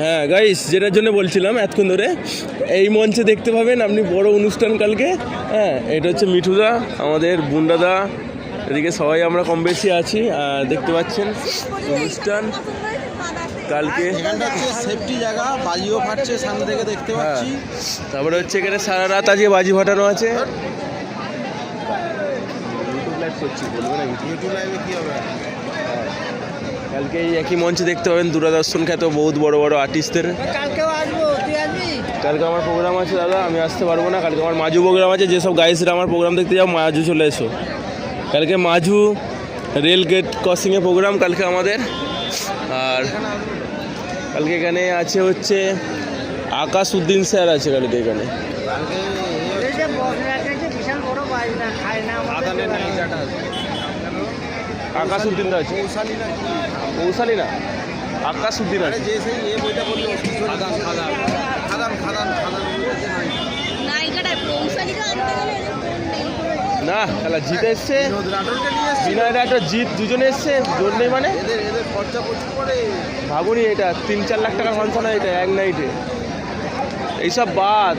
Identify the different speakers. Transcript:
Speaker 1: হ্যাঁ গাইস, যেটার জন্য বলছিলাম এতক্ষণ ধরে, এই মঞ্চে দেখতে পাবেন আপনি বড় অনুষ্ঠান কালকে। হ্যাঁ, এটা হচ্ছে মিঠুদা, আমাদের বুন্ডাদা, এদিকে সবাই আমরা কম বেশি আছি। দেখতে পাচ্ছেন অনুষ্ঠান কালকে।
Speaker 2: এখানটা হচ্ছে সেফটি জায়গা, বাজিও ফাটছে সামনে থেকে দেখতে পাচ্ছি।
Speaker 1: তারপরে হচ্ছে এখানে সারা রাত আজকে বাজি ফাটানো আছে। ইউটিউব লাইভ করছি, বলবো না
Speaker 2: ইউটিউব লাইভে কি হবে?
Speaker 1: কালকে এই একই মঞ্চে দেখতে পাবেন দূরদর্শন খ্যাত বহুত বড় বড় আর্টিস্টদের।
Speaker 3: কালকেও আসবো, তুই আসবি?
Speaker 1: কালকে আমার প্রোগ্রাম আছে দাদা, আমি আসতে পারবো না। কালকে আমার মাজু প্রোগ্রাম আছে, যেসব গাইসরা আমার প্রোগ্রাম দেখতে যাও মাজু চলে এসো। কালকে মাজু রেল গেট ক্রসিংয়ে প্রোগ্রাম কালকে আমাদের। আর কালকে এখানে আছে হচ্ছে আকাশ উদ্দিন স্যার আছে কালকে এখানে।
Speaker 3: এই যে বসরা আছে বিশাল বড় বাজনা, খায় না আমাদের
Speaker 1: আকাশ উদ্দিন আছে, কৌশালী না, আকাশ উদ্দিন আছে।
Speaker 2: যে সেই বইটা বললো খাদান খাদান খাদান খাদান খাদান
Speaker 4: নায়িকাটা কৌশালীকে আনতে গেলে
Speaker 1: না, খেলা জিত এসছে,
Speaker 2: রাঠোরকে নিয়ে এসছে।
Speaker 1: বিনয় রাঠোর জিত, দুজনে এসছে, জোর নেই মানে
Speaker 2: এদের খরচা প্রচুর পড়ে।
Speaker 1: ভাবুনি, এটা 3-4 লাখ টাকার ফাংশন হয় এটা এক নাইটে। এইসব বাদ,